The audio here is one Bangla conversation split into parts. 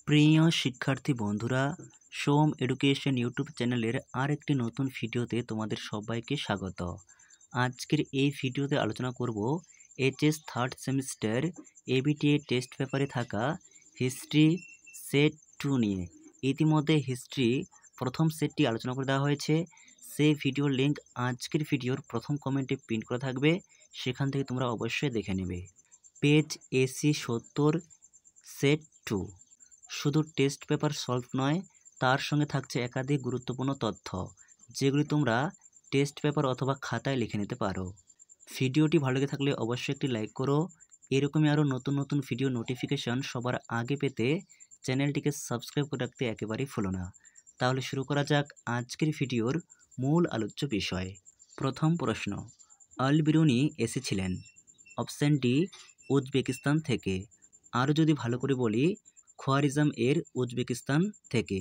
প্রিয় শিক্ষার্থী বন্ধুরা, সোম এডুকেশন ইউটিউব চ্যানেলের আরেকটি নতুন ভিডিওতে তোমাদের সবাইকে স্বাগত। আজকের এই ভিডিওতে আলোচনা করব HS third semester ABTA test পেপারে থাকা হিস্ট্রি সেট 2 নিয়ে। ইতিমধ্যে হিস্ট্রি প্রথম সেটটি আলোচনা করে দেওয়া হয়েছে। সেই ভিডিওর লিঙ্ক আজকের ভিডিওর প্রথম কমেন্টে পিন করা থাকবে, সেখান থেকে তোমরা অবশ্যই দেখে নেবে। Page AC 70 set 2। শুধু টেস্ট পেপার সলভ নয়, তার সঙ্গে থাকছে একাধিক গুরুত্বপূর্ণ তথ্য, যেগুলি তোমরা টেস্ট পেপার অথবা খাতায় লিখে নিতে পারো। ভিডিওটি ভালো লেগে থাকলে অবশ্যই একটি লাইক করো। এরকমই আরও নতুন নতুন ভিডিও নোটিফিকেশন সবার আগে পেতে চ্যানেলটিকে সাবস্ক্রাইব করে রাখতে একেবারেই ভুলো না। তাহলে শুরু করা যাক আজকের ভিডিওর মূল আলোচ্য বিষয়। প্রথম প্রশ্ন, আল বিরুনি এসেছিলেন? অপশান ডি, উজবেকিস্তান থেকে। আরও যদি ভালো করে বলি, খোয়ারিজম এর উজবেকিস্তান থেকে।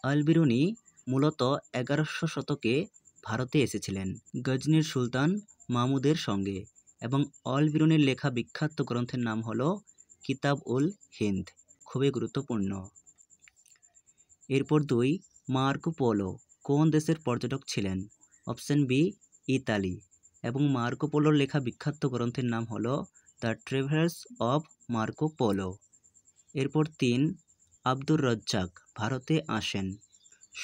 আল বিরুনি মূলত 1100 শতকে ভারতে এসেছিলেন গজনির সুলতান মাহমুদের সঙ্গে, এবং আল বিরুনির লেখা বিখ্যাত গ্রন্থের নাম হলো কিতাব উল হিন্দ, খুবই গুরুত্বপূর্ণ। এরপর 2, মার্কো পোলো কোন দেশের পর্যটক ছিলেন? অপশান বি, ইতালি, এবং মার্কো পোলোর লেখা বিখ্যাত গ্রন্থের নাম হলো the travellers of Marco polo. এরপর 3, আব্দুর রজ্জাক ভারতে আসেন?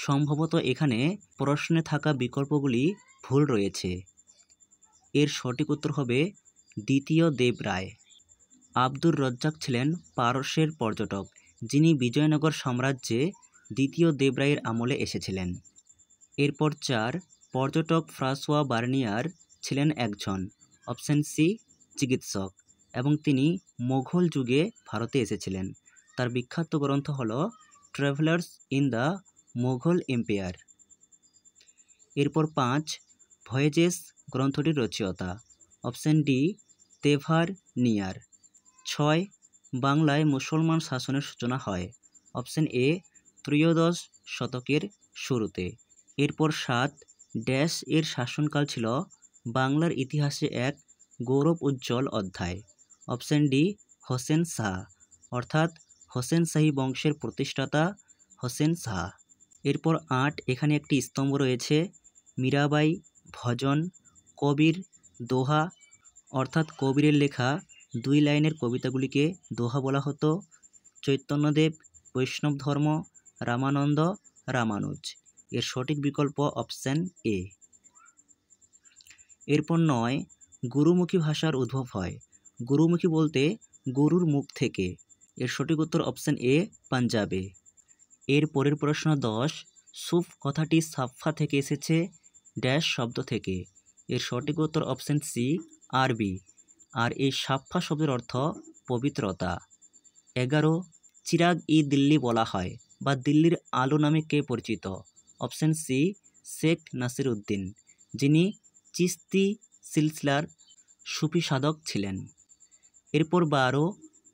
সম্ভবত এখানে প্রশ্নে থাকা বিকল্পগুলি ভুল রয়েছে। এর সঠিক উত্তর হবে দ্বিতীয় দেব রায়। আব্দুর রজ্জাক ছিলেন পারস্যের পর্যটক, যিনি বিজয়নগর সাম্রাজ্যে দ্বিতীয় দেব রায়ের আমলে এসেছিলেন। এরপর 4, পর্যটক ফ্রাঁসোয়া বার্নিয়ার ছিলেন একজন। অপশান সি, চিকিৎসক, এবং তিনি মোঘল যুগে ভারতে এসেছিলেন। তার বিখ্যাত গ্রন্থ হল travellers in the Mughal empire. এরপর 5, ভয়েজেস গ্রন্থটির রচয়িতা? Option D, তেভার near. 6, বাংলায় মুসলমান শাসনের সূচনা হয়? অপশান এ, ত্রয়োদশ শতকের শুরুতে। এরপর 7, ড্যাশ এর শাসনকাল ছিল বাংলার ইতিহাসে এক গৌরব উজ্জ্বল অধ্যায়? অপশান ডি, হোসেন শাহ, অর্থাৎ হোসেন শাহী বংশের প্রতিষ্ঠাতা হোসেন শাহ। এরপর 8, এখানে একটি স্তম্ভ রয়েছে, মীরাবাই ভজন, কবির দোহা, অর্থাৎ কবিরের লেখা 2 লাইনের কবিতাগুলিকে দোহা বলা হতো। চৈতন্যদেব, বৈষ্ণব ধর্ম, রামানন্দ, রামানুজ। এর সঠিক বিকল্প অপশান এ। এরপর 9, গুরুমুখী ভাষার উদ্ভব হয়? গুরুমুখী বলতে গরুর মুখ থেকে। এর সঠিক উত্তর অপশান এ, পাঞ্জাবে। এর পরের প্রশ্ন 10, সুফ কথাটি সাফা থেকে এসেছে ড্যাশ শব্দ থেকে? এর সঠিক উত্তর অপশান সি, আরবি, আর এই সাফা শব্দের অর্থ পবিত্রতা। 11, চিরাগ ই দিল্লি বলা হয় বা দিল্লির আলো নামে কে পরিচিত? অপশান সি, শেখ নাসির উদ্দিন, যিনি চিস্তি সিলসিলার সুফি সাধক ছিলেন। এরপর 12,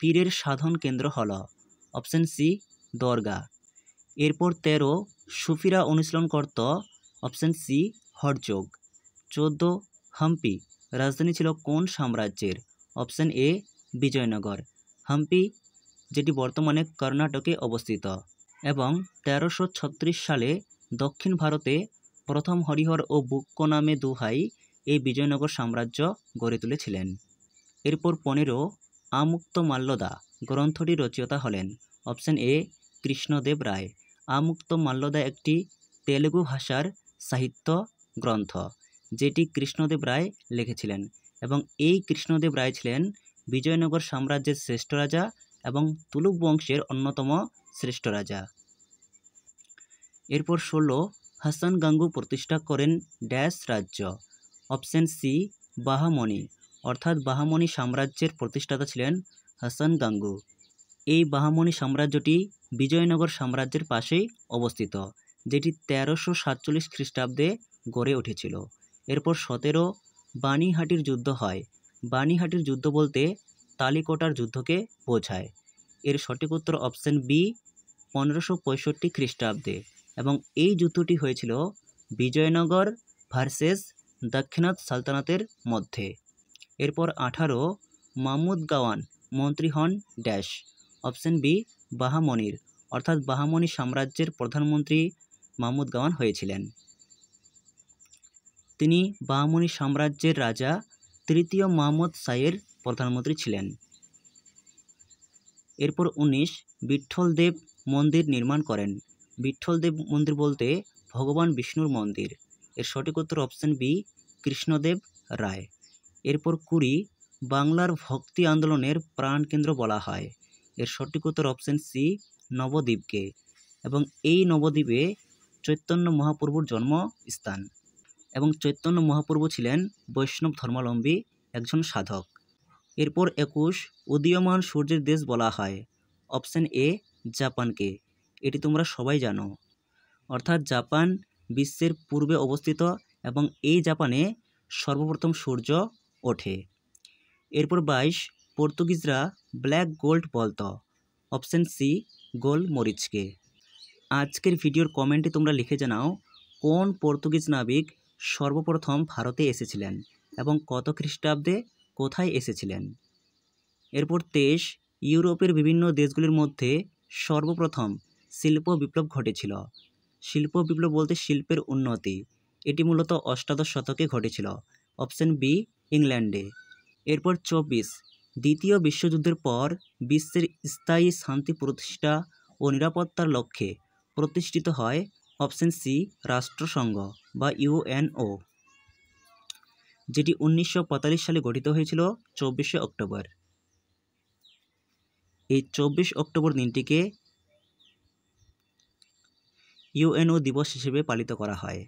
পীরের সাধন কেন্দ্র হল? অপশান সি, দরগা। এরপর 13, সুফিরা অনুশীলন করত? Option C, হরযোগ। 14, হাম্পি রাজধানী ছিল কোন সাম্রাজ্যের? Option A, Bijoynagar. হাম্পি যেটি বর্তমানে কর্ণাটকে অবস্থিত। এবং 1336 সালে দক্ষিণ ভারতে প্রথম হরিহর ও বুক্ক নামে 2 ভাই এই বিজয়নগর সাম্রাজ্য গড়ে তুলেছিলেন। এরপর 15, আমুক্ত মাল্যদা গ্রন্থটির রচয়িতা হলেন? অপশান এ, কৃষ্ণদেব রায়। আমুক্ত মাল্যদা একটি তেলুগু ভাষার সাহিত্য গ্রন্থ, যেটি কৃষ্ণদেব রায় লিখেছিলেন, এবং এই কৃষ্ণদেব রায় ছিলেন বিজয়নগর সাম্রাজ্যের শ্রেষ্ঠ রাজা এবং তুলুক বংশের অন্যতম শ্রেষ্ঠ রাজা। এরপর 16, হাসান গাঙ্গু প্রতিষ্ঠা করেন ড্যাশ রাজ্য? অপশান সি, বাহামনি, অর্থাৎ বাহামনি সাম্রাজ্যের প্রতিষ্ঠাতা ছিলেন হাসান গাঙ্গু। এই বাহামনি সাম্রাজ্যটি বিজয়নগর সাম্রাজ্যের পাশেই অবস্থিত, যেটি 1347 খ্রিস্টাব্দে গড়ে উঠেছিল। এরপর 17, বানিহাটির যুদ্ধ হয়? বানিহাটির যুদ্ধ বলতে তালিকোটার যুদ্ধকে বোঝায়। এর সঠিক উত্তর অপশান বি, 1565 খ্রিস্টাব্দে, এবং এই যুদ্ধটি হয়েছিল বিজয়নগর ভার্সেস দাক্ষিণাত সালতানাতের মধ্যে। এরপর 18, মাহমুদ গাওয়ান মন্ত্রী হন ড্যাশ? অপশান বি, বাহামনির অর্থাৎ বাহামনি সাম্রাজ্যের প্রধানমন্ত্রী মাহমুদ গাওয়ান হয়েছিলেন। তিনি বাহামনি সাম্রাজ্যের রাজা তৃতীয় মুহাম্মদ শাহের প্রধানমন্ত্রী ছিলেন। এরপর 19 বিঠ্ঠলদেব মন্দির নির্মাণ করেন। বিঠ্ঠলদেব মন্দির বলতে ভগবান বিষ্ণুর মন্দির। এর সঠিক উত্তর অপশন বি কৃষ্ণদেব রায়। এরপর 20 বাংলার ভক্তি আন্দোলনের প্রাণকেন্দ্র বলা হয়। এর সঠিক উত্তর অপশন সি নবদ্বীপকে, এবং এই নবদ্বীপে চৈতন্য মহাপ্রভুর জন্মস্থান, এবং চৈতন্য মহাপ্রভু ছিলেন বৈষ্ণব ধর্মাবলম্বী একজন সাধক। এরপর 21 উদীয়মান সূর্যের দেশ বলা হয়। অপশন এ জাপানকে। এটি তোমরা সবাই জানো, অর্থাৎ জাপান বিশ্বের পূর্বে অবস্থিত এবং এই জাপানে সর্বপ্রথম সূর্য ওঠে। এরপর 22 পর্তুগিজরা ব্ল্যাক গোল্ড বলতো। অপশন সি গোলমরিচকে। আজকের ভিডিওর কমেন্টে তোমরা লিখে জানাও কোন পর্তুগিজ নাবিক সর্বপ্রথম ভারতে এসেছিলেন এবং কত খ্রিস্টাব্দে কোথায় এসেছিলেন। এরপর 23 ইউরোপের বিভিন্ন দেশগুলির মধ্যে সর্বপ্রথম শিল্প বিপ্লব ঘটেছিল। শিল্প বিপ্লব বলতে শিল্পের উন্নতি। এটি মূলত অষ্টাদশ শতকে ঘটেছিল। অপশন বি ইংল্যান্ডে। এরপর 24 দ্বিতীয় বিশ্বযুদ্ধের পর বিশ্বের স্থায়ী শান্তি প্রতিষ্ঠা ও নিরাপত্তার লক্ষ্যে প্রতিষ্ঠিত হয়। অপশন সি রাষ্ট্রসংঘ বা ইউএনও, যেটি 1945 সালে গঠিত হয়েছিল 24শে অক্টোবর। এই 24 অক্টোবর দিনটিকে ইউএনও দিবস হিসেবে পালিত করা হয়।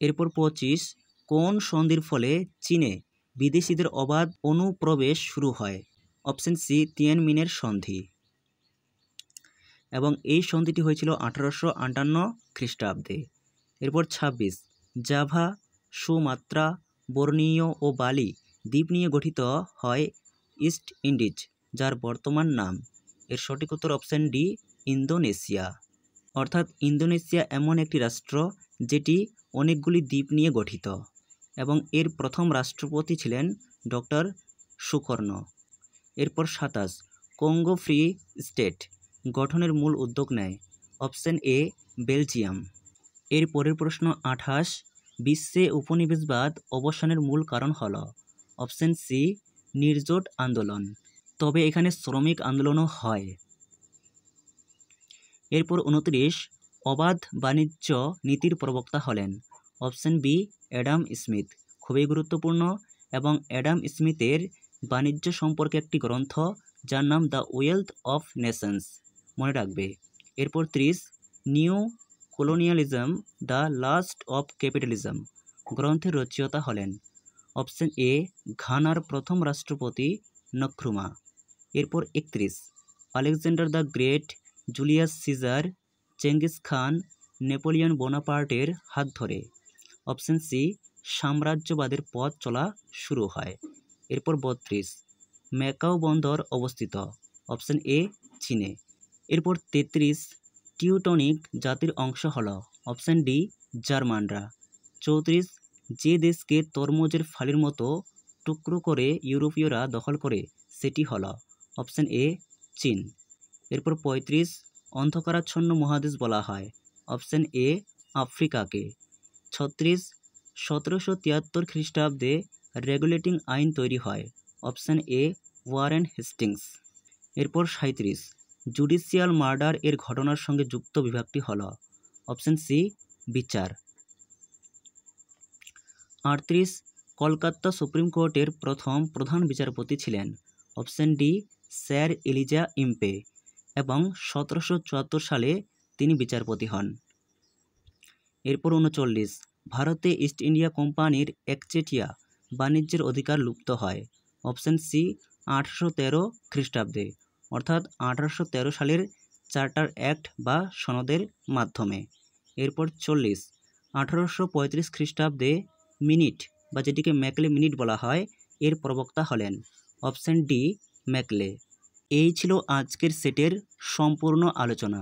এরপর 25 কোন সন্ধির ফলে চীনে বিদেশিদের অবাধ অনুপ্রবেশ শুরু হয়। অপশন সি তিয়ানমিনের সন্ধি, এবং এই সন্ধিটি হয়েছিল 1858 খ্রিস্টাব্দে। এরপর 26 জাভা, সুমাত্রা, বর্নিও ও বালি দ্বীপ নিয়ে গঠিত হয় ইস্ট ইন্ডিজ, যার বর্তমান নাম। এর সঠিক উত্তর অপশন ডি ইন্দোনেশিয়া। অর্থাৎ ইন্দোনেশিয়া এমন একটি রাষ্ট্র যেটি অনেকগুলি দ্বীপ নিয়ে গঠিত, এবং এর প্রথম রাষ্ট্রপতি ছিলেন ডক্টর সুকর্ণ। এরপর 27 কঙ্গো ফ্রি স্টেট গঠনের মূল উদ্যোগ নেয়। Option A Belgium. এর পরের প্রশ্ন 28 বিশ্বে উপনিবেশবাদ অবসানের মূল কারণ হল। অপশন সি নির্জোট আন্দোলন, তবে এখানে শ্রমিক আন্দোলনও হয়। এরপর 29 অবাধ বাণিজ্য নীতির প্রবক্তা হলেন। অপশন বি অ্যাডাম স্মিথ, খুবই গুরুত্বপূর্ণ, এবং অ্যাডাম স্মিথের বাণিজ্য সম্পর্কে একটি গ্রন্থ যার নাম দ্য ওয়েলথ অফ নেশনস, মনে রাখবে। এরপর 30 new colonialism the last of capitalism গ্রন্থের রচয়িতা হলেন। অপশন এ ঘানার প্রথম রাষ্ট্রপতি নক্রুমা। এরপর 31 Alexander the Great, Julius Caesar, Genghis Khan, Napoleon বোনাপার্টের হাত ধরে। অপশন সি সাম্রাজ্যবাদের পথ চলা শুরু হয়। এরপর 32 ম্যাকাও বন্দর অবস্থিত। অপশন এ চীনে। এরপর 33 টিউটনিক জাতির অংশ হল। Option D জার্মানরা। 34 যে দেশকে তরমুজের ফালির মতো টুকরো করে ইউরোপীয়রা দখল করে সেটি হল। অপশন এ চীন। এরপর 35 অন্ধকারাচ্ছন্ন মহাদেশ বলা হয়। অপশন এ আফ্রিকাকে। 36 1773 খ্রিস্টাব্দে রেগুলেটিং আইন তৈরি হয়। অপশন এ ওয়ারেন হেস্টিংস। এরপর 37 জুডিশিয়াল মার্ডার এর ঘটনার সঙ্গে যুক্ত বিভাগটি হল। অপশন সি বিচার। 38 কলকাতা সুপ্রিম কোর্টের প্রথম প্রধান বিচারপতি ছিলেন। Option D sir Eliza Impey, এবং 1774 সালে তিনি বিচারপতি হন। এরপর 39 ভারতে ইস্ট ইন্ডিয়া কোম্পানির একচেটিয়া বাণিজ্যের অধিকার লুপ্ত হয়। অপশন সি 1813 খ্রিস্টাব্দে, অর্থাৎ 1813 সালের চার্টার অ্যাক্ট বা সনদের মাধ্যমে। এরপর 40 1835 খ্রিস্টাব্দে মিনিট বা যেটিকে ম্যাকলে মিনিট বলা হয় এর প্রবক্তা হলেন। Option D Macaulay. এই ছিল আজকের সেটের সম্পূর্ণ আলোচনা।